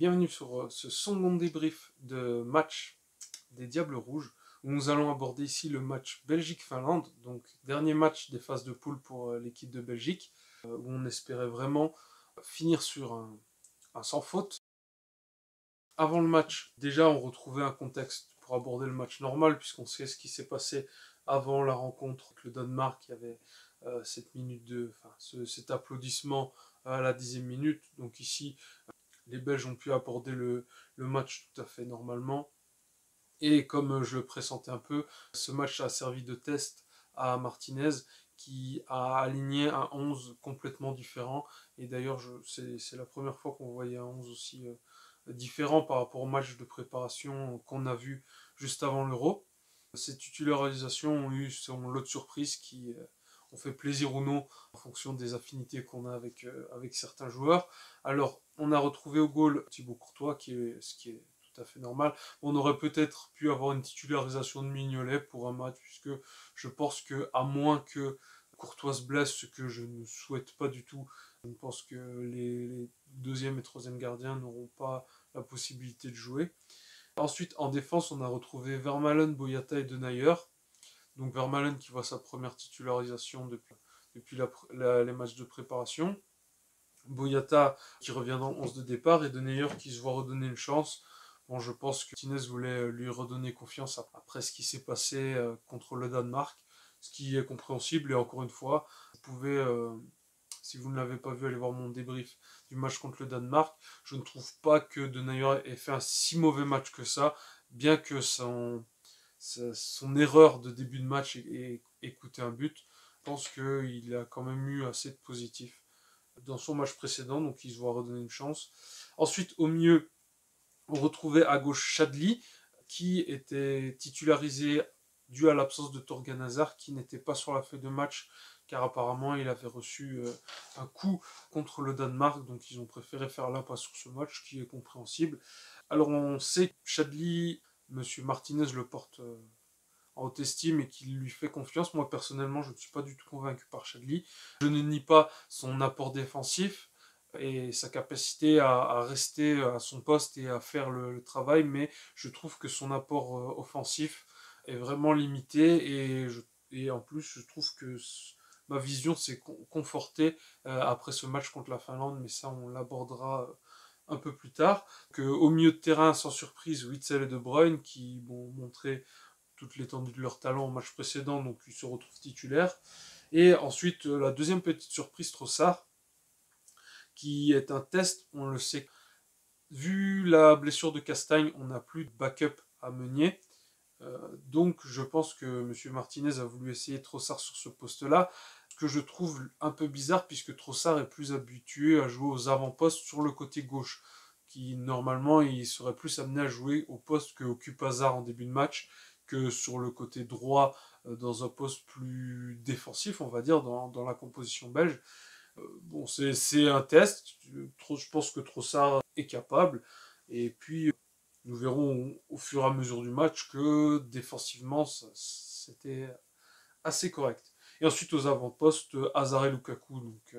Bienvenue sur ce second débrief de match des Diables Rouges, où nous allons aborder ici le match Belgique-Finlande, donc dernier match des phases de poule pour l'équipe de Belgique, où on espérait vraiment finir sur un sans faute. Avant le match, déjà on retrouvait un contexte pour aborder le match normal, puisqu'on sait ce qui s'est passé avant la rencontre avec le Danemark. Il y avait cet applaudissement à la 10e minute, donc ici les Belges ont pu aborder le match tout à fait normalement. Et comme je le pressentais un peu, ce match a servi de test à Martinez, qui a aligné un 11 complètement différent. Et d'ailleurs, c'est la première fois qu'on voyait un 11 aussi différent par rapport au match de préparation qu'on a vu juste avant l'Euro. Ces titularisations ont eu son lot de surprises qui ont fait plaisir ou non en fonction des affinités qu'on a avec certains joueurs. Alors, on a retrouvé au goal Thibaut Courtois, ce qui est tout à fait normal. On aurait peut-être pu avoir une titularisation de Mignolet pour un match, puisque je pense que, à moins que Courtois se blesse, ce que je ne souhaite pas du tout, je pense que les deuxième et troisième gardiens n'auront pas la possibilité de jouer. Ensuite, en défense, on a retrouvé Vermaelen, Boyata et Denayer. Donc Vermaelen qui voit sa première titularisation depuis les matchs de préparation. Boyata qui revient dans le 11 de départ et Denayer qui se voit redonner une chance. Bon, je pense que Martinez voulait lui redonner confiance après ce qui s'est passé contre le Danemark, ce qui est compréhensible. Et encore une fois, vous pouvez, si vous ne l'avez pas vu, aller voir mon débrief du match contre le Danemark. Je ne trouve pas que Denayer ait fait un si mauvais match que ça, bien que son erreur de début de match ait coûté un but. Je pense qu'il a quand même eu assez de positif dans son match précédent, donc il se voit redonner une chance. Ensuite, au milieu, on retrouvait à gauche Chadli, qui était titularisé dû à l'absence de Torgan Hazard, qui n'était pas sur la feuille de match, car apparemment il avait reçu un coup contre le Danemark, donc ils ont préféré faire l'impasse sur ce match, qui est compréhensible. Alors on sait que Chadli, Monsieur Martinez le porte en haute estime et qu'il lui fait confiance. Moi personnellement, je ne suis pas du tout convaincu par Chadli. Je ne nie pas son apport défensif et sa capacité à rester à son poste et à faire le travail, mais je trouve que son apport offensif est vraiment limité et en plus je trouve que ma vision s'est confortée après ce match contre la Finlande, mais ça on l'abordera un peu plus tard. Au milieu de terrain, sans surprise, Witsel et De Bruyne qui m'ont montré toute l'étendue de leur talent au match précédent, donc ils se retrouvent titulaires. Et ensuite, la deuxième petite surprise, Trossard, qui est un test, on le sait. Vu la blessure de Castagne, on n'a plus de backup à Meunier. Donc je pense que M. Martinez a voulu essayer Trossard sur ce poste-là, ce que je trouve un peu bizarre, puisque Trossard est plus habitué à jouer aux avant-postes sur le côté gauche, qui normalement il serait plus amené à jouer au poste qu'occupe Hazard en début de match, que sur le côté droit, dans un poste plus défensif, on va dire, dans la composition belge. Bon, c'est un test, je pense que Trossard est capable, et puis nous verrons au fur et à mesure du match que défensivement, c'était assez correct. Et ensuite aux avant-postes, Hazard et Lukaku, donc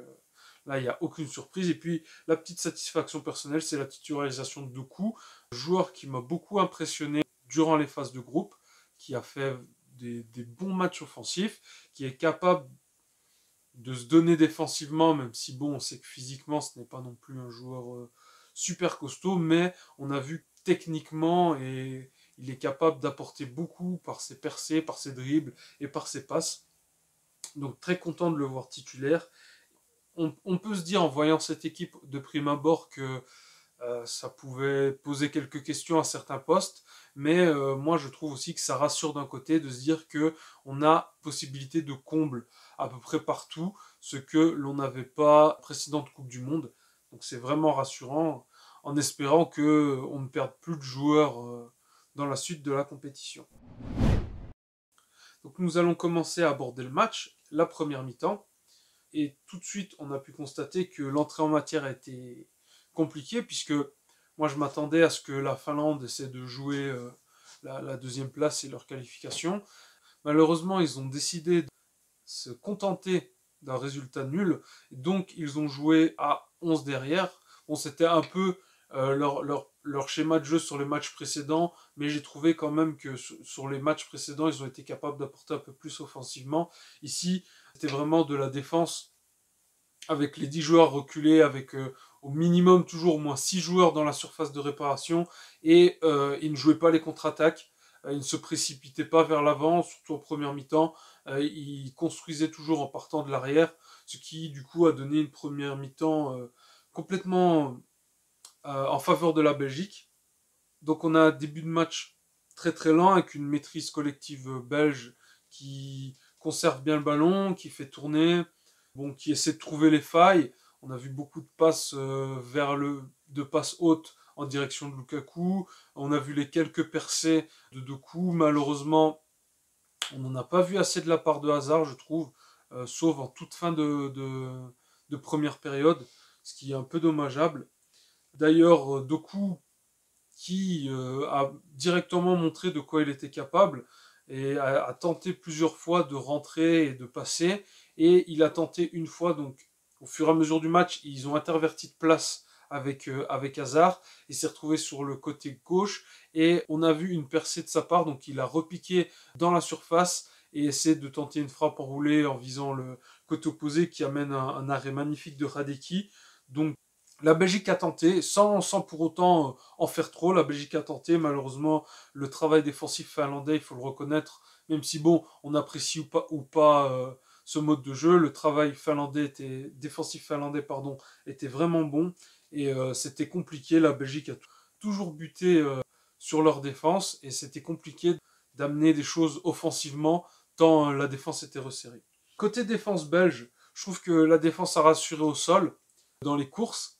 là il n'y a aucune surprise. Et puis la petite satisfaction personnelle, c'est la titularisation de Doku, joueur qui m'a beaucoup impressionné durant les phases de groupe, qui a fait des bons matchs offensifs, qui est capable de se donner défensivement, même si bon, on sait que physiquement ce n'est pas non plus un joueur super costaud, mais on a vu techniquement et il est capable d'apporter beaucoup par ses percées, par ses dribbles et par ses passes. Donc très content de le voir titulaire. On peut se dire en voyant cette équipe de prime abord que ça pouvait poser quelques questions à certains postes, mais moi je trouve aussi que ça rassure d'un côté de se dire que on a possibilité de comble à peu près partout, ce que l'on n'avait pas précédente Coupe du Monde. Donc c'est vraiment rassurant, en espérant que on ne perde plus de joueurs dans la suite de la compétition. Donc nous allons commencer à aborder le match, la première mi-temps, et tout de suite on a pu constater que l'entrée en matière a été compliquée, puisque moi je m'attendais à ce que la Finlande essaie de jouer la deuxième place et leur qualification. Malheureusement, ils ont décidé de se contenter d'un résultat nul, donc ils ont joué à 11 derrière. Bon, c'était un peu leur schéma de jeu sur les matchs précédents, mais j'ai trouvé quand même que sur les matchs précédents, ils ont été capables d'apporter un peu plus offensivement. Ici, c'était vraiment de la défense avec les 10 joueurs reculés, avec au minimum toujours au moins 6 joueurs dans la surface de réparation, et ils ne jouaient pas les contre-attaques, ils ne se précipitaient pas vers l'avant, surtout en première mi-temps, ils construisaient toujours en partant de l'arrière, ce qui du coup a donné une première mi-temps complètement en faveur de la Belgique. Donc on a un début de match très très lent avec une maîtrise collective belge qui conserve bien le ballon, qui fait tourner, bon, qui essaie de trouver les failles. On a vu beaucoup de passes de passes hautes en direction de Lukaku. On a vu les quelques percées de Doku. Malheureusement, on n'en a pas vu assez de la part de Hazard, je trouve, sauf en toute fin de première période, ce qui est un peu dommageable. D'ailleurs, Doku, qui a directement montré de quoi il était capable et a tenté plusieurs fois de rentrer et de passer. Et il a tenté une fois, donc au fur et à mesure du match, ils ont interverti de place avec Hazard. Il s'est retrouvé sur le côté gauche et on a vu une percée de sa part, donc il a repiqué dans la surface et essaie de tenter une frappe enroulée en visant le côté opposé qui amène un arrêt magnifique de Radeki. Donc la Belgique a tenté, sans pour autant en faire trop. La Belgique a tenté, malheureusement, le travail défensif finlandais, il faut le reconnaître, même si bon, on apprécie ou pas ce mode de jeu, le travail défensif finlandais, pardon, était vraiment bon et c'était compliqué. La Belgique a toujours buté sur leur défense et c'était compliqué d'amener des choses offensivement tant la défense était resserrée. Côté défense belge, je trouve que la défense a rassuré au sol dans les courses.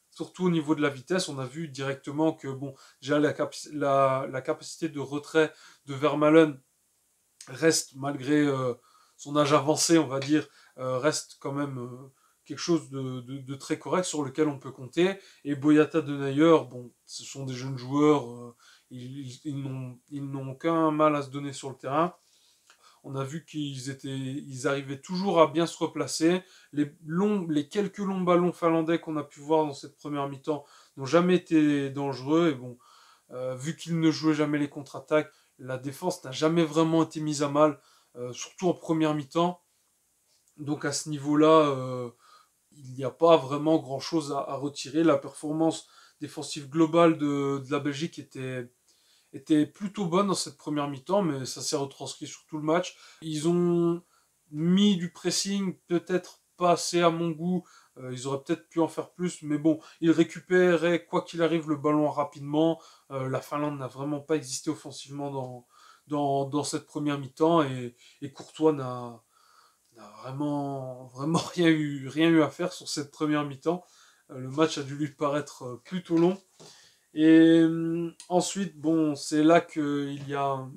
Surtout au niveau de la vitesse, on a vu directement que bon, déjà la capacité de retrait de Vermaelen reste, malgré son âge avancé, on va dire, reste quand même quelque chose de très correct sur lequel on peut compter. Et Boyata de Nayer, bon, ce sont des jeunes joueurs, ils n'ont aucun mal à se donner sur le terrain. On a vu ils arrivaient toujours à bien se replacer. Les quelques longs ballons finlandais qu'on a pu voir dans cette première mi-temps n'ont jamais été dangereux. Et bon, vu qu'ils ne jouaient jamais les contre-attaques, la défense n'a jamais vraiment été mise à mal, surtout en première mi-temps. Donc à ce niveau-là, il n'y a pas vraiment grand-chose à retirer. La performance défensive globale de la Belgique était plutôt bonne dans cette première mi-temps, mais ça s'est retranscrit sur tout le match. Ils ont mis du pressing, peut-être pas assez à mon goût, ils auraient peut-être pu en faire plus, mais bon, ils récupéraient, quoi qu'il arrive, le ballon rapidement. La Finlande n'a vraiment pas existé offensivement dans cette première mi-temps, et Courtois n'a vraiment rien eu à faire sur cette première mi-temps. Le match a dû lui paraître plutôt long. Et ensuite, bon, c'est là qu'il y a un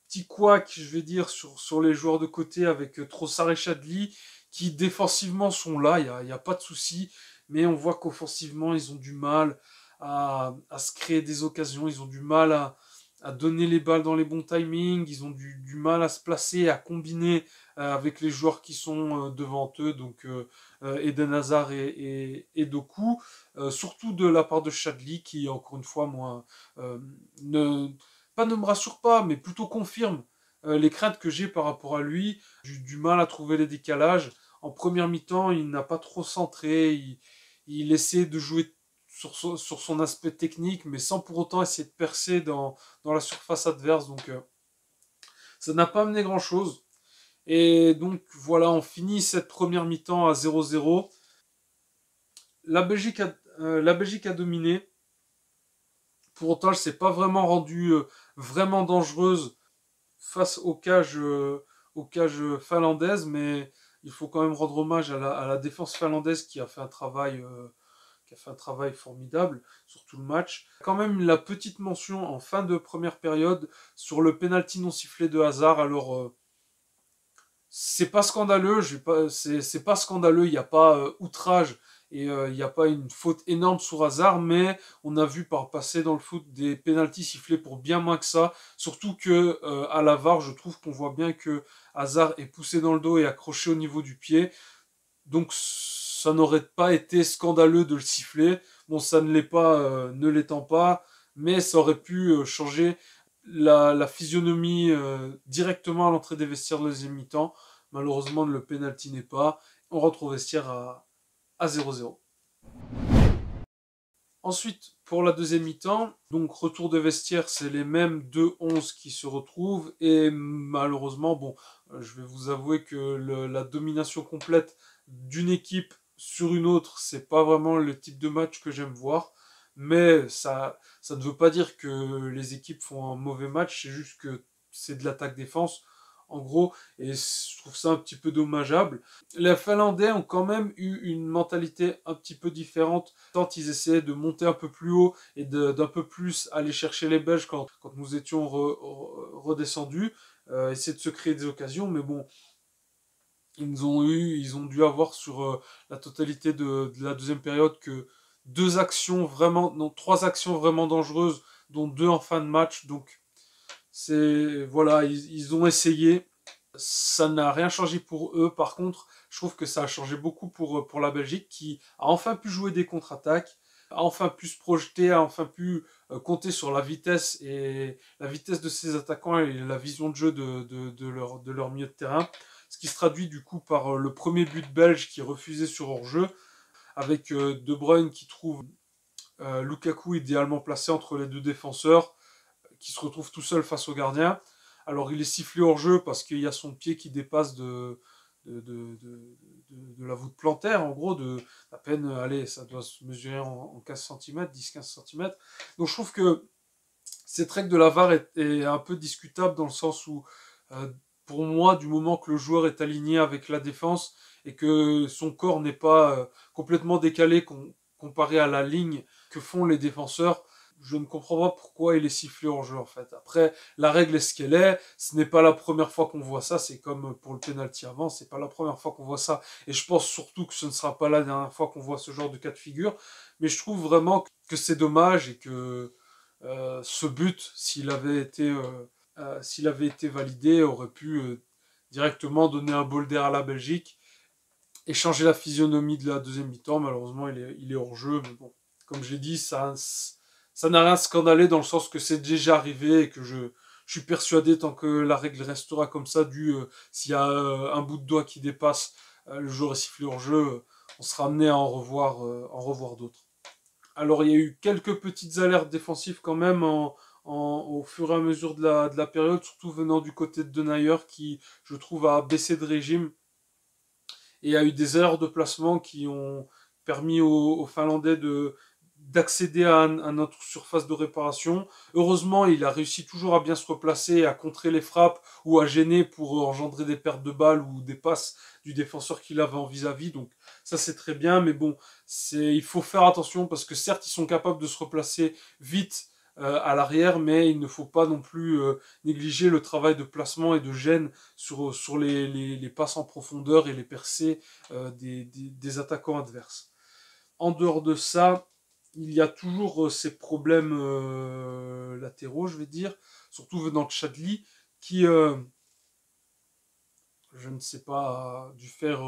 petit couac, je vais dire, sur les joueurs de côté avec Trossard et Chadli, qui défensivement sont là, il y a pas de souci, mais on voit qu'offensivement, ils ont du mal à se créer des occasions, ils ont du mal à donner les balles dans les bons timings, ils ont du mal à se placer, à combiner avec les joueurs qui sont devant eux, donc Eden Hazard et Doku, surtout de la part de Chadli qui, encore une fois, moi, ne me rassure pas, mais plutôt confirme les craintes que j'ai par rapport à lui, du mal à trouver les décalages. En première mi-temps, il n'a pas trop centré, il essaie de jouer sur son aspect technique, mais sans pour autant essayer de percer dans la surface adverse. Donc ça n'a pas amené grand-chose. Et donc voilà, on finit cette première mi-temps à 0-0. La Belgique a dominé. Pour autant, elle ne s'est pas vraiment rendue vraiment dangereuse face aux cages finlandaises, mais il faut quand même rendre hommage à la défense finlandaise qui a fait un travail formidable sur tout le match. Quand même la petite mention en fin de première période sur le penalty non sifflé de Hazard. Alors c'est pas scandaleux, c'est pas scandaleux, il n'y a pas outrage et il n'y a pas une faute énorme sur Hazard, mais on a vu par passer dans le foot des pénaltys sifflés pour bien moins que ça, surtout que à la VAR, je trouve qu'on voit bien que Hazard est poussé dans le dos et accroché au niveau du pied. Donc ça n'aurait pas été scandaleux de le siffler. Bon, ça ne l'est pas, ne l'étant pas, mais ça aurait pu changer la physionomie directement à l'entrée des vestiaires de la deuxième mi-temps. Malheureusement, le penalty n'est pas. On rentre au vestiaire à 0-0. Ensuite, pour la deuxième mi-temps, donc retour de vestiaire, c'est les mêmes 2-11 qui se retrouvent. Et malheureusement, bon, je vais vous avouer que la domination complète d'une équipe sur une autre, c'est pas vraiment le type de match que j'aime voir. Mais ça ne veut pas dire que les équipes font un mauvais match, c'est juste que c'est de l'attaque-défense, en gros, et je trouve ça un petit peu dommageable. Les Finlandais ont quand même eu une mentalité un petit peu différente, tant ils essayaient de monter un peu plus haut et d'un peu plus aller chercher les Belges quand nous étions redescendus, essayer de se créer des occasions, mais bon, ils ont dû avoir sur la totalité de la deuxième période que trois actions vraiment dangereuses, dont deux en fin de match. Donc voilà, ils ont essayé. Ça n'a rien changé pour eux. Par contre, je trouve que ça a changé beaucoup pour la Belgique qui a enfin pu jouer des contre-attaques, a enfin pu se projeter, a enfin pu compter sur la vitesse de ses attaquants et la vision de jeu de leur milieu de terrain. Ce qui se traduit du coup par le premier but belge qui est refusé sur hors-jeu, avec De Bruyne qui trouve Lukaku idéalement placé entre les deux défenseurs, qui se retrouve tout seul face au gardien. Alors il est sifflé hors jeu parce qu'il y a son pied qui dépasse de la voûte plantaire, en gros, à peine, allez, ça doit se mesurer en 15 cm, 10-15 cm. Donc je trouve que cette règle de la VAR est un peu discutable dans le sens où, pour moi, du moment que le joueur est aligné avec la défense et que son corps n'est pas complètement décalé comparé à la ligne que font les défenseurs, je ne comprends pas pourquoi il est sifflé en jeu en fait. Après, la règle est ce qu'elle est. Ce n'est pas la première fois qu'on voit ça. C'est comme pour le penalty avant, c'est pas la première fois qu'on voit ça. Et je pense surtout que ce ne sera pas la dernière fois qu'on voit ce genre de cas de figure. Mais je trouve vraiment que c'est dommage et que ce but, s'il avait été validé, aurait pu directement donner un bol d'air à la Belgique et changer la physionomie de la deuxième mi-temps. Malheureusement, il est hors jeu. Mais bon, comme j'ai dit, ça n'a rien scandalé dans le sens que c'est déjà arrivé et que je suis persuadé tant que la règle restera comme ça, s'il y a un bout de doigt qui dépasse, le joueur est sifflé hors jeu, on sera amené à en revoir d'autres. Alors il y a eu quelques petites alertes défensives quand même au fur et à mesure de la période, surtout venant du côté de Denayer qui, je trouve, a baissé de régime et a eu des erreurs de placement qui ont permis aux Finlandais d'accéder à notre surface de réparation. Heureusement, il a réussi toujours à bien se replacer, à contrer les frappes ou à gêner pour engendrer des pertes de balles ou des passes du défenseur qu'il avait en vis-à-vis. Donc ça, c'est très bien. Mais bon, il faut faire attention parce que certes, ils sont capables de se replacer vite à l'arrière, mais il ne faut pas non plus négliger le travail de placement et de gêne sur les passes en profondeur et les percées des attaquants adverses. En dehors de ça, il y a toujours ces problèmes latéraux, je vais dire, surtout venant de Chadli, qui, je ne sais pas, a dû faire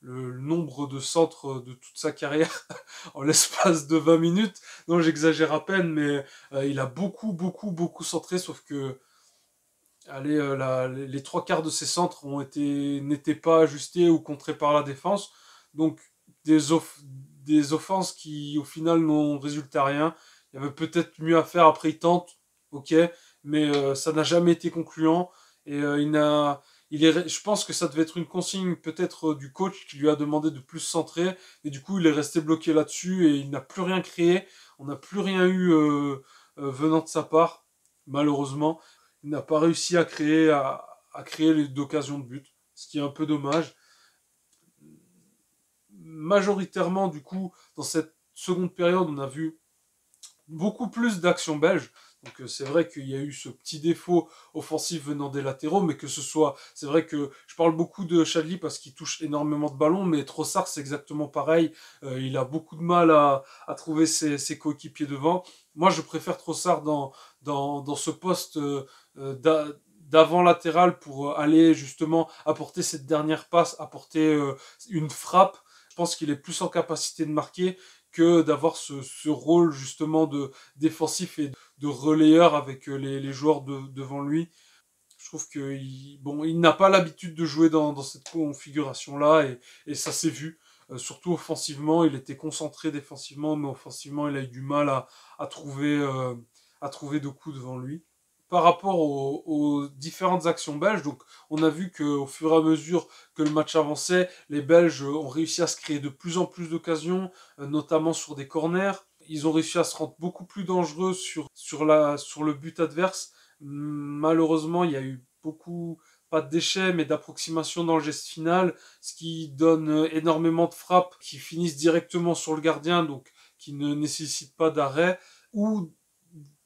le nombre de centres de toute sa carrière en l'espace de 20 minutes. Non, j'exagère à peine, mais il a beaucoup centré, sauf que allez, les trois quarts de ses centres n'étaient pas ajustés ou contrés par la défense. Donc, des offenses qui, au final, n'ont résulté à rien. Il y avait peut-être mieux à faire. Après, il tente, ok, mais ça n'a jamais été concluant. Et je pense que ça devait être une consigne peut-être du coach qui lui a demandé de plus centrer. Et du coup, il est resté bloqué là-dessus et il n'a plus rien créé. On n'a plus rien eu venant de sa part, malheureusement. Il n'a pas réussi à créer d'occasions de but, ce qui est un peu dommage. Majoritairement, du coup, dans cette seconde période, on a vu beaucoup plus d'actions belges. Donc c'est vrai qu'il y a eu ce petit défaut offensif venant des latéraux, mais c'est vrai que je parle beaucoup de Chadli parce qu'il touche énormément de ballons, mais Trossard c'est exactement pareil. Il a beaucoup de mal à trouver ses coéquipiers devant. Moi je préfère Trossard dans ce poste d'avant latéral pour aller justement apporter cette dernière passe, apporter une frappe Je pense qu'il est plus en capacité de marquer que d'avoir ce rôle justement de défensif et de relayeur avec les joueurs devant lui. Je trouve il n'a pas l'habitude de jouer dans cette configuration-là et ça s'est vu. Surtout offensivement, il était concentré défensivement, mais offensivement, il a eu du mal à trouver de coups devant lui. Par rapport aux différentes actions belges, donc on a vu qu'au fur et à mesure que le match avançait, les Belges ont réussi à se créer de plus en plus d'occasions, notamment sur des corners. Ils ont réussi à se rendre beaucoup plus dangereux sur le but adverse. Malheureusement, il y a eu pas de déchets, mais d'approximation dans le geste final, ce qui donne énormément de frappes qui finissent directement sur le gardien, donc qui ne nécessitent pas d'arrêt, ou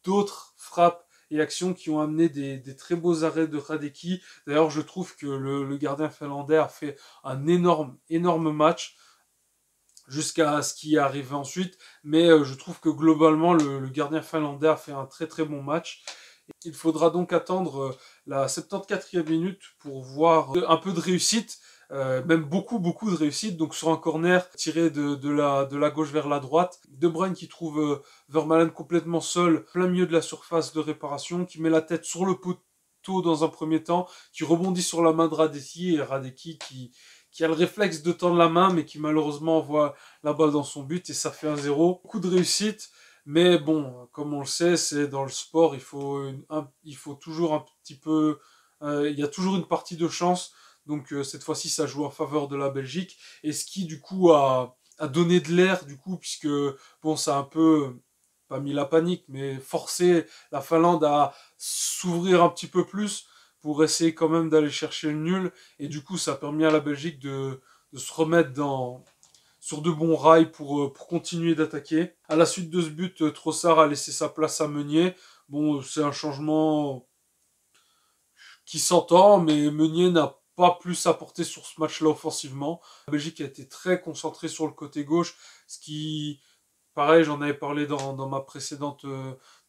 d'autres frappes et actions qui ont amené des très beaux arrêts de Hradecky. D'ailleurs, je trouve que le gardien finlandais a fait un énorme match jusqu'à ce qui est arrivé ensuite. Mais je trouve que globalement, le gardien finlandais a fait un très bon match. Il faudra donc attendre la 74e minute pour voir un peu de réussite, même beaucoup de réussite. Donc sur un corner tiré de la gauche vers la droite, De Bruyne qui trouve Vermaelen complètement seul, plein milieu de la surface de réparation, qui met la tête sur le poteau dans un premier temps, qui rebondit sur la main de Hradecky, et Hradecky qui a le réflexe de tendre la main, mais qui malheureusement envoie la balle dans son but, et ça fait 1-0. Beaucoup de réussite. Mais bon, comme on le sait, c'est dans le sport, il faut toujours un petit peu, il y a toujours une partie de chance. Donc cette fois-ci, ça joue en faveur de la Belgique, et ce qui du coup a donné de l'air du coup, puisque bon, ça a un peu pas mis la panique, mais forcé la Finlande à s'ouvrir un petit peu plus pour essayer quand même d'aller chercher le nul, et du coup, ça a permis à la Belgique de se remettre sur de bons rails pour continuer d'attaquer. À la suite de ce but, Trossard a laissé sa place à Meunier. Bon, c'est un changement qui s'entend, mais Meunier n'a pas plus apporté sur ce match-là offensivement. La Belgique a été très concentrée sur le côté gauche, ce qui, pareil, j'en avais parlé dans ma précédente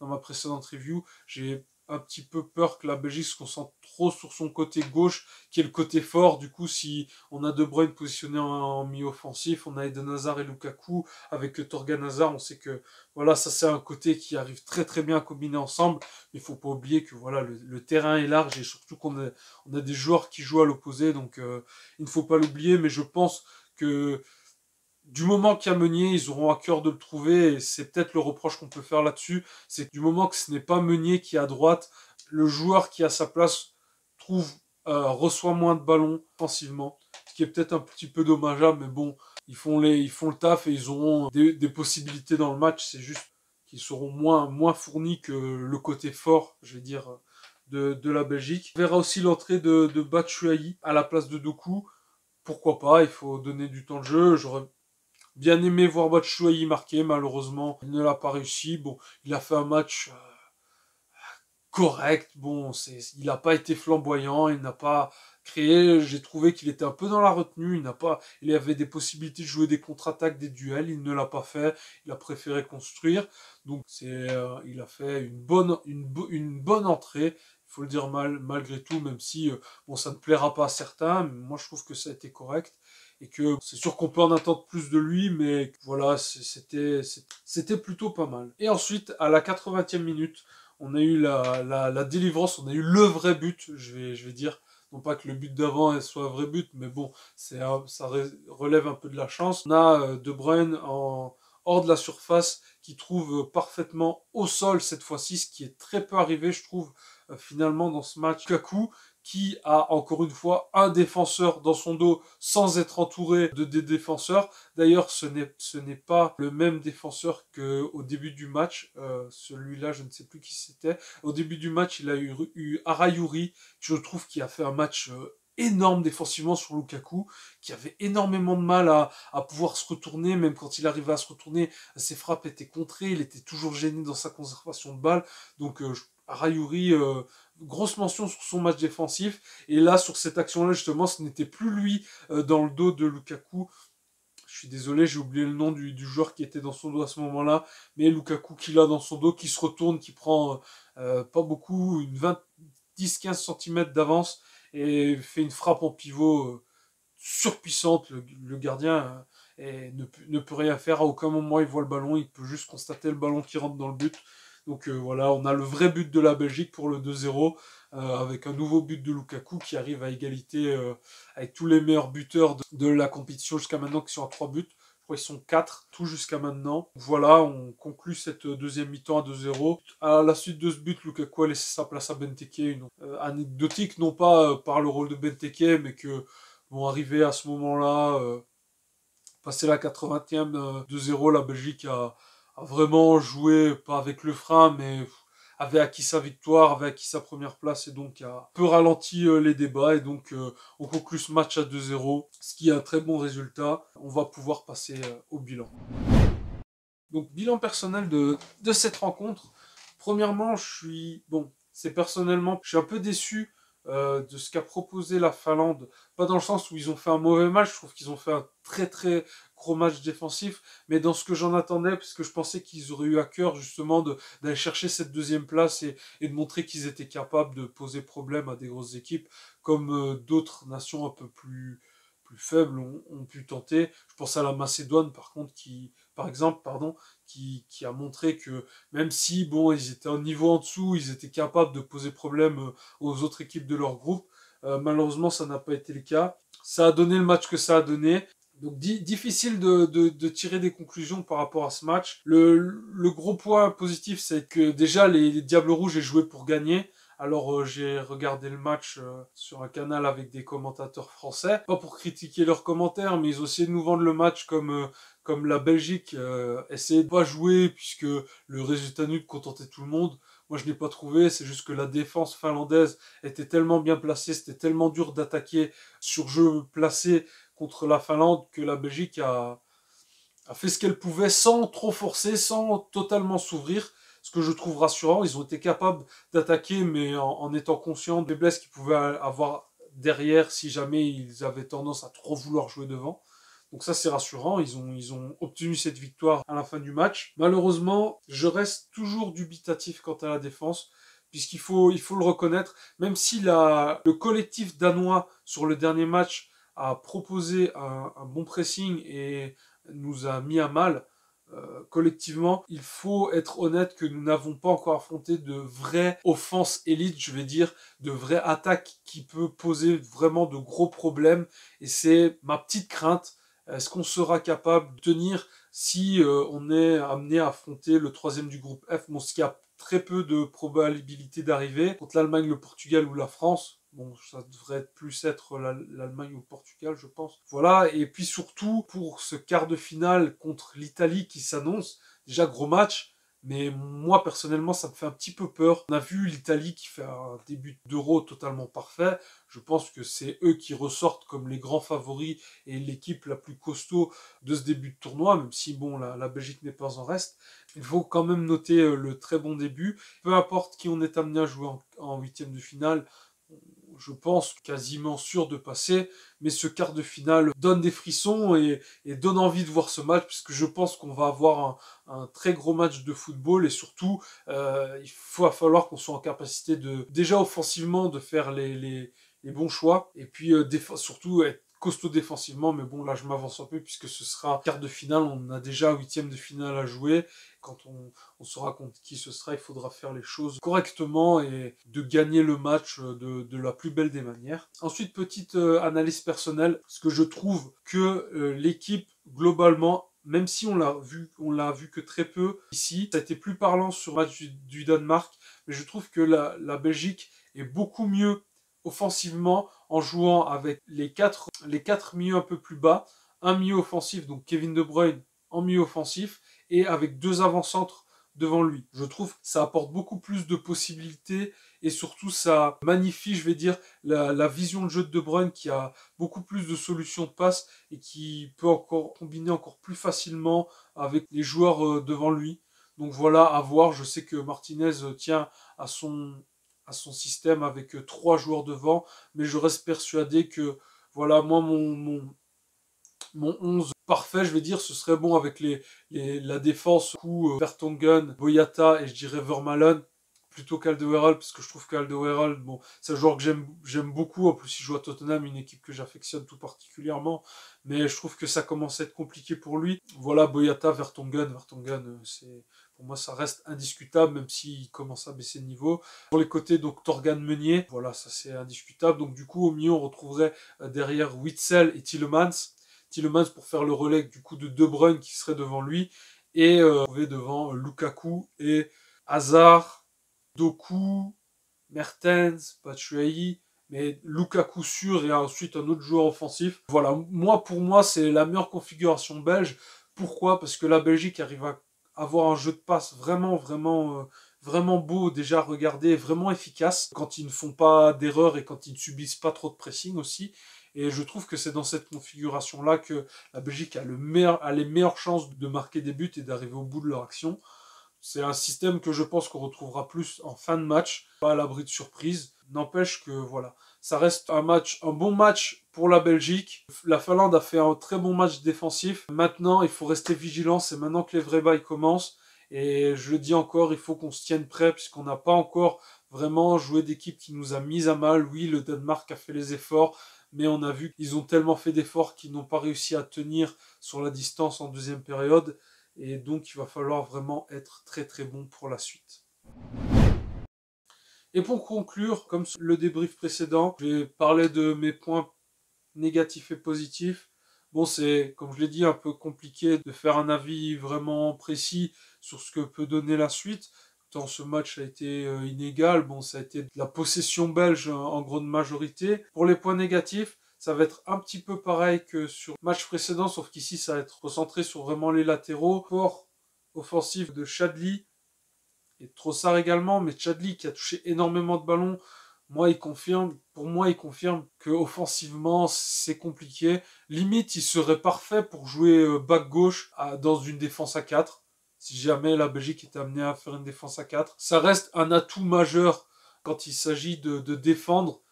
review. J'ai un petit peu peur que la Belgique se concentre trop sur son côté gauche, qui est le côté fort. Du coup, si on a De Bruyne positionné en mi-offensif, on a Eden Hazard et Lukaku avec Torgan Hazard, on sait que voilà, ça c'est un côté qui arrive très bien à combiner ensemble. Mais il faut pas oublier que voilà, le terrain est large et surtout on a des joueurs qui jouent à l'opposé, donc il ne faut pas l'oublier. Mais je pense que du moment qu'il y a Meunier, ils auront à cœur de le trouver, et c'est peut-être le reproche qu'on peut faire là-dessus, c'est que du moment que ce n'est pas Meunier qui est à droite, le joueur qui a sa place reçoit moins de ballons offensivement, ce qui est peut-être un petit peu dommageable, mais bon, ils font le taf et ils auront des possibilités dans le match, c'est juste qu'ils seront moins fournis que le côté fort, je vais dire, de la Belgique. On verra aussi l'entrée de Batshuayi à la place de Doku. Pourquoi pas, il faut donner du temps de jeu. J'aurais bien aimé voir Batshuayi marquer, malheureusement, il ne l'a pas réussi. Bon, il a fait un match correct. Bon, il n'a pas été flamboyant, il n'a pas créé. J'ai trouvé qu'il était un peu dans la retenue. Il avait des possibilités de jouer des contre-attaques, des duels. Il ne l'a pas fait. Il a préféré construire. Donc il a fait une bonne entrée. Il faut le dire malgré tout, même si bon, ça ne plaira pas à certains. Mais moi, je trouve que ça a été correct. Et que c'est sûr qu'on peut en attendre plus de lui, mais voilà, c'était plutôt pas mal. Et ensuite, à la 80e minute, on a eu la délivrance, on a eu le vrai but, je vais dire. Non pas que le but d'avant soit un vrai but, mais bon, ça relève un peu de la chance. On a De Bruyne hors de la surface qui trouve parfaitement au sol cette fois-ci, ce qui est très peu arrivé, je trouve, finalement dans ce match. Lukaku, qui a encore une fois un défenseur dans son dos sans être entouré de des défenseurs. D'ailleurs, ce n'est pas le même défenseur qu'au début du match. Celui-là, je ne sais plus qui c'était. Au début du match, il a eu Arayuri, je trouve, qui a fait un match énorme défensivement sur Lukaku, qui avait énormément de mal à pouvoir se retourner, même quand il arrivait à se retourner, ses frappes étaient contrées, il était toujours gêné dans sa conservation de balle. Donc Arayuri, grosse mention sur son match défensif. Et là, sur cette action-là, justement, ce n'était plus lui dans le dos de Lukaku. Je suis désolé, j'ai oublié le nom du joueur qui était dans son dos à ce moment-là. Mais Lukaku qui l'a dans son dos, qui se retourne, qui prend pas beaucoup, 10-15 cm d'avance et fait une frappe en pivot surpuissante. Le gardien et ne peut rien faire. À aucun moment il voit le ballon, il peut juste constater le ballon qui rentre dans le but. Donc voilà, on a le vrai but de la Belgique pour le 2-0, avec un nouveau but de Lukaku qui arrive à égalité avec tous les meilleurs buteurs de la compétition jusqu'à maintenant qui sont à 3 buts. Je crois qu'ils sont 4 tout jusqu'à maintenant. Voilà, on conclut cette deuxième mi-temps à 2-0. À la suite de ce but, Lukaku a laissé sa place à Benteke. Anecdotique, non pas par le rôle de Benteke, mais que, bon, arrivé à ce moment-là, passé la 80e, 2-0, la Belgique a vraiment joué, pas avec le frein, mais avait acquis sa victoire, avait acquis sa première place, et donc a un peu ralenti les débats, et donc on conclut ce match à 2-0, ce qui est un très bon résultat. On va pouvoir passer au bilan. Donc bilan personnel de cette rencontre. Premièrement, c'est personnellement, je suis un peu déçu de ce qu'a proposé la Finlande. Pas dans le sens où ils ont fait un mauvais match, je trouve qu'ils ont fait un très très gros match défensif, mais dans ce que j'en attendais, parce que je pensais qu'ils auraient eu à cœur justement d'aller chercher cette deuxième place et de montrer qu'ils étaient capables de poser problème à des grosses équipes, comme d'autres nations un peu plus faibles ont pu tenter. Je pense à la Macédoine, par exemple, qui a montré que même si, bon, ils étaient un niveau en dessous, ils étaient capables de poser problème aux autres équipes de leur groupe. Malheureusement, ça n'a pas été le cas. Ça a donné le match que ça a donné. Donc difficile de tirer des conclusions par rapport à ce match. Le gros point positif, c'est que déjà les Diables Rouges aient joué pour gagner. Alors j'ai regardé le match sur un canal avec des commentateurs français, pas pour critiquer leurs commentaires, mais ils ont essayé de nous vendre le match comme la Belgique essayait de pas jouer puisque le résultat nul contentait tout le monde. Moi je n'ai pas trouvé, c'est juste que la défense finlandaise était tellement bien placée, c'était tellement dur d'attaquer sur jeu placé contre la Finlande que la Belgique a fait ce qu'elle pouvait sans trop forcer, sans totalement s'ouvrir. Ce que je trouve rassurant, ils ont été capables d'attaquer, mais en étant conscients des faiblesses qu'ils pouvaient avoir derrière si jamais ils avaient tendance à trop vouloir jouer devant. Donc ça c'est rassurant, ils ont obtenu cette victoire à la fin du match. Malheureusement, je reste toujours dubitatif quant à la défense, puisqu'il faut le reconnaître, même si le collectif danois sur le dernier match a proposé un bon pressing et nous a mis à mal, collectivement, il faut être honnête que nous n'avons pas encore affronté de vraie offense élite, je vais dire, de vraie attaque qui peut poser vraiment de gros problèmes. Et c'est ma petite crainte. Est-ce qu'on sera capable de tenir si on est amené à affronter le troisième du groupe F, bon, ce qui a très peu de probabilité d'arriver, contre l'Allemagne, le Portugal ou la France. Bon, ça devrait plus être l'Allemagne ou le Portugal, je pense. Voilà, et puis surtout, pour ce quart de finale contre l'Italie qui s'annonce, déjà gros match, mais moi, personnellement, ça me fait un petit peu peur. On a vu l'Italie qui fait un début d'Euro totalement parfait. Je pense que c'est eux qui ressortent comme les grands favoris et l'équipe la plus costaud de ce début de tournoi, même si, bon, la Belgique n'est pas en reste. Il faut quand même noter le très bon début. Peu importe qui on est amené à jouer en huitième de finale, je pense quasiment sûr de passer, mais ce quart de finale donne des frissons et donne envie de voir ce match, puisque je pense qu'on va avoir un très gros match de football, et surtout, il va falloir qu'on soit en capacité déjà offensivement, de faire les bons choix, et puis surtout être costaud défensivement, mais bon, là je m'avance un peu, puisque ce sera quart de finale, on a déjà huitième de finale à jouer. Quand on saura contre qui ce sera, il faudra faire les choses correctement et de gagner le match de la plus belle des manières. Ensuite, petite analyse personnelle, parce que je trouve que l'équipe, globalement, même si on l'a vu que très peu ici, ça a été plus parlant sur le match du Danemark, mais je trouve que la Belgique est beaucoup mieux offensivement en jouant avec les quatre milieux un peu plus bas, un milieu offensif, donc Kevin De Bruyne en milieu offensif, et avec deux avant-centres devant lui. Je trouve que ça apporte beaucoup plus de possibilités et surtout ça magnifie, je vais dire, la vision de jeu de De Bruyne, qui a beaucoup plus de solutions de passe et qui peut encore combiner encore plus facilement avec les joueurs devant lui. Donc voilà, à voir. Je sais que Martinez tient à son système avec trois joueurs devant, mais je reste persuadé que voilà, moi mon 11 parfait, je vais dire, ce serait bon avec la défense, Vertonghen, Boyata et je dirais Vermaelen, plutôt qu'Alderweireld, parce que je trouve qu'Alderweireld, bon, c'est un joueur que j'aime beaucoup. En plus, il joue à Tottenham, une équipe que j'affectionne tout particulièrement. Mais je trouve que ça commence à être compliqué pour lui. Voilà, Boyata, Vertonghen, c'est, pour moi, ça reste indiscutable, même s'il commence à baisser de niveau. Pour les côtés, donc, Thorgan Meunier, voilà, ça c'est indiscutable. Donc, du coup, au milieu, on retrouverait derrière Witsel et Tielemans. Tielemans pour faire le relais, du coup, de De Bruyne qui serait devant lui. Et devant Lukaku et Hazard, Doku, Mertens, Batshuayi, mais Lukaku sûr et ensuite un autre joueur offensif. Voilà, pour moi, c'est la meilleure configuration belge. Pourquoi? Parce que la Belgique arrive à avoir un jeu de passe vraiment beau déjà à regarder, vraiment efficace quand ils ne font pas d'erreurs et quand ils ne subissent pas trop de pressing aussi. Et je trouve que c'est dans cette configuration-là que la Belgique a les meilleures chances de marquer des buts et d'arriver au bout de leur action. C'est un système que je pense qu'on retrouvera plus en fin de match, pas à l'abri de surprise. N'empêche que voilà, ça reste un bon match pour la Belgique. La Finlande a fait un très bon match défensif. Maintenant, il faut rester vigilant. C'est maintenant que les vrais bails commencent. Et je le dis encore, il faut qu'on se tienne prêt puisqu'on n'a pas encore vraiment joué d'équipe qui nous a mis à mal. Oui, le Danemark a fait les efforts, mais on a vu qu'ils ont tellement fait d'efforts qu'ils n'ont pas réussi à tenir sur la distance en deuxième période. Et donc, il va falloir vraiment être très très bon pour la suite. Et pour conclure, comme sur le débrief précédent, je vais parler de mes points négatifs et positifs. Bon, c'est, comme je l'ai dit, un peu compliqué de faire un avis vraiment précis sur ce que peut donner la suite. Tant ce match a été inégal, bon, ça a été de la possession belge en grande majorité. Pour les points négatifs, ça va être un petit peu pareil que sur le match précédent, sauf qu'ici, ça va être recentré sur vraiment les latéraux. Fort offensif de Chadli et Trossard également, mais Chadli qui a touché énormément de ballons, pour moi, il confirme que offensivement, c'est compliqué. Limite, il serait parfait pour jouer back gauche dans une défense à 4. Si jamais la Belgique est amenée à faire une défense à 4. Ça reste un atout majeur quand il s'agit de défendre,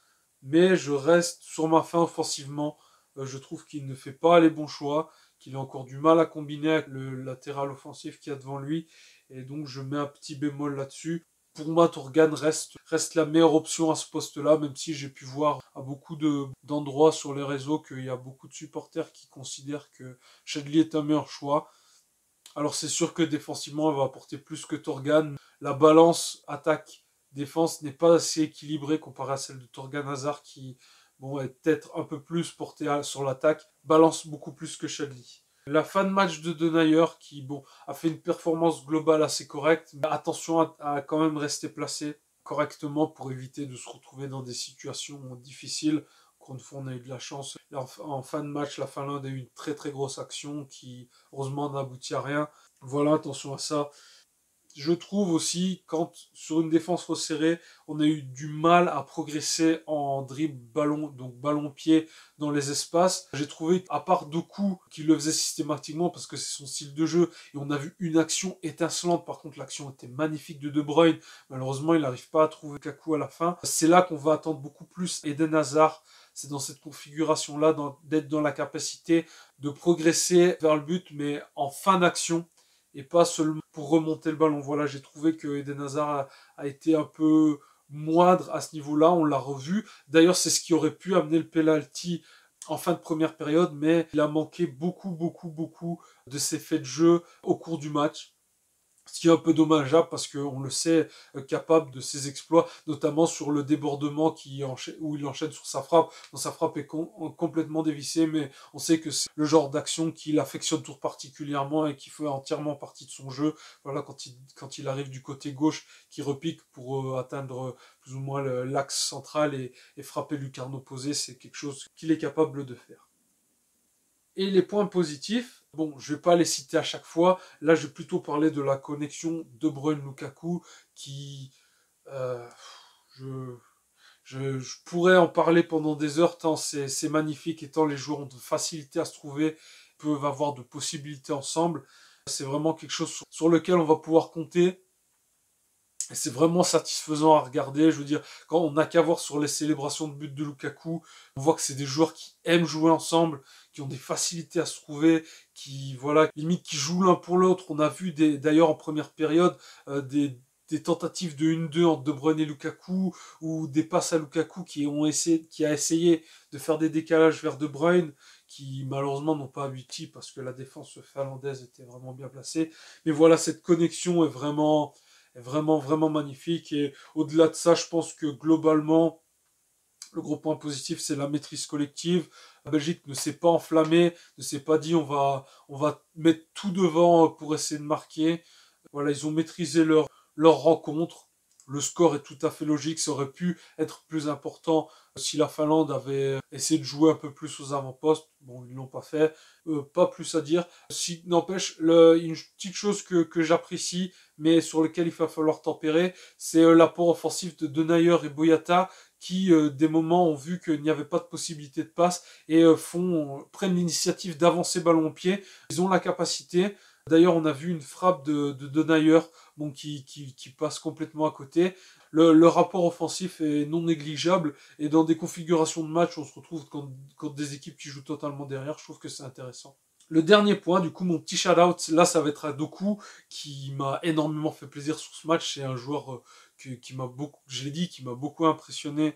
mais je reste sur ma faim offensivement. Je trouve qu'il ne fait pas les bons choix, qu'il a encore du mal à combiner avec le latéral offensif qu'il y a devant lui, et donc je mets un petit bémol là-dessus. Pour moi, Thorgan reste la meilleure option à ce poste-là, même si j'ai pu voir à beaucoup d'endroits sur les réseaux qu'il y a beaucoup de supporters qui considèrent que Chadli est un meilleur choix. Alors c'est sûr que défensivement, elle va apporter plus que Thorgan. La balance attaque-défense n'est pas assez équilibrée comparée à celle de Thorgan Hazard qui est peut-être un peu plus porté sur l'attaque, balance beaucoup plus que Chadli. La fin de match de Denayer qui a fait une performance globale assez correcte, mais attention à quand même rester placé correctement pour éviter de se retrouver dans des situations difficiles. Encore une fois, on a eu de la chance. En fin de match, la Finlande a eu une très très grosse action qui heureusement n'aboutit à rien. Voilà, attention à ça. Je trouve aussi, quand sur une défense resserrée, on a eu du mal à progresser en dribble ballon, donc ballon-pied dans les espaces. J'ai trouvé, à part Doku, qui le faisait systématiquement parce que c'est son style de jeu, et on a vu une action étincelante, par contre l'action était magnifique de De Bruyne, malheureusement il n'arrive pas à trouver Kaku à la fin. C'est là qu'on va attendre beaucoup plus Eden Hazard, c'est dans cette configuration-là d'être dans la capacité de progresser vers le but, mais en fin d'action, et pas seulement pour remonter le ballon. Voilà, j'ai trouvé que Eden Hazard a été un peu moindre à ce niveau-là, on l'a revu. D'ailleurs, c'est ce qui aurait pu amener le penalty en fin de première période, mais il a manqué beaucoup de ses faits de jeu au cours du match. Ce qui est un peu dommageable parce qu'on le sait capable de ses exploits, notamment sur le débordement où il enchaîne sur sa frappe. Donc, sa frappe est complètement dévissée, mais on sait que c'est le genre d'action qu'il affectionne tout particulièrement et qui fait entièrement partie de son jeu. Voilà, quand il arrive du côté gauche, qui repique pour atteindre plus ou moins l'axe central et frapper lucarne opposée, c'est quelque chose qu'il est capable de faire. Et les points positifs, bon, je vais pas les citer à chaque fois. Là, je vais plutôt parler de la connexion De Bruyne-Lukaku qui, euh, je pourrais en parler pendant des heures tant c'est magnifique et tant les joueurs ont de facilité à se trouver, peuvent avoir de possibilités ensemble. C'est vraiment quelque chose sur lequel on va pouvoir compter. Et c'est vraiment satisfaisant à regarder. Je veux dire, quand on n'a qu'à voir sur les célébrations de but de Lukaku, on voit que c'est des joueurs qui aiment jouer ensemble, qui ont des facilités à se trouver, qui, voilà, limite qui jouent l'un pour l'autre. On a vu d'ailleurs en première période des des tentatives de 1-2 entre De Bruyne et Lukaku, ou des passes à Lukaku qui a essayé de faire des décalages vers De Bruyne, qui malheureusement n'ont pas abouti parce que la défense finlandaise était vraiment bien placée. Mais voilà, cette connexion est vraiment magnifique. Et au-delà de ça, je pense que globalement, le gros point positif, c'est la maîtrise collective. La Belgique ne s'est pas enflammée, ne s'est pas dit on va mettre tout devant pour essayer de marquer. Voilà, ils ont maîtrisé leur rencontre. Le score est tout à fait logique. Ça aurait pu être plus important si la Finlande avait essayé de jouer un peu plus aux avant-postes. Bon, ils l'ont pas fait. Pas plus à dire. Si, n'empêche, une petite chose que j'apprécie, mais sur lequel il va falloir tempérer, c'est l'apport offensif de Denayer et Boyata, qui, des moments, ont vu qu'il n'y avait pas de possibilité de passe et prennent l'initiative d'avancer ballon au pied. Ils ont la capacité. D'ailleurs, on a vu une frappe de Denayer qui passe complètement à côté. Le rapport offensif est non négligeable et dans des configurations de match, on se retrouve quand des équipes qui jouent totalement derrière. Je trouve que c'est intéressant. Le dernier point, du coup, mon petit shout-out, là, ça va être à Doku, qui m'a énormément fait plaisir sur ce match. C'est un joueur qui m'a beaucoup, je l'ai dit, qui m'a beaucoup impressionné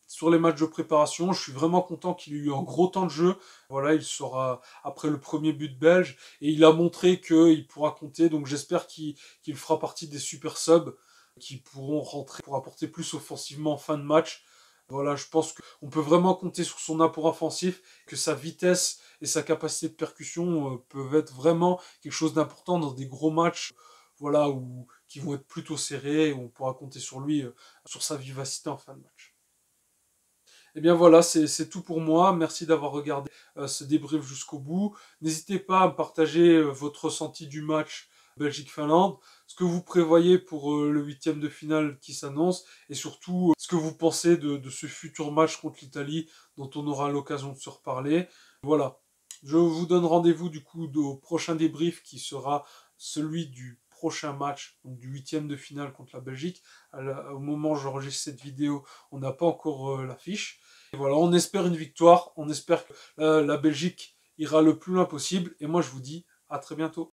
sur les matchs de préparation. Je suis vraiment content qu'il ait eu un gros temps de jeu. Voilà, il sera après le premier but belge et il a montré qu'il pourra compter. Donc j'espère qu'il fera partie des super subs qui pourront rentrer pour apporter plus offensivement en fin de match. Voilà, je pense qu'on peut vraiment compter sur son apport offensif, que sa vitesse et sa capacité de percussion peuvent être vraiment quelque chose d'important dans des gros matchs, voilà, qui vont être plutôt serrés, et on pourra compter sur lui, sur sa vivacité en fin de match. Et bien voilà, c'est tout pour moi. Merci d'avoir regardé ce débrief jusqu'au bout. N'hésitez pas à me partager votre ressenti du match Belgique-Finlande, ce que vous prévoyez pour le huitième de finale qui s'annonce, et surtout ce que vous pensez de ce futur match contre l'Italie, dont on aura l'occasion de se reparler. Voilà, je vous donne rendez-vous du coup au prochain débrief qui sera celui du prochain match, donc du huitième de finale contre la Belgique. Au moment où j'enregistre cette vidéo, on n'a pas encore l'affiche. Et voilà, on espère une victoire, on espère que la Belgique ira le plus loin possible, et moi je vous dis à très bientôt.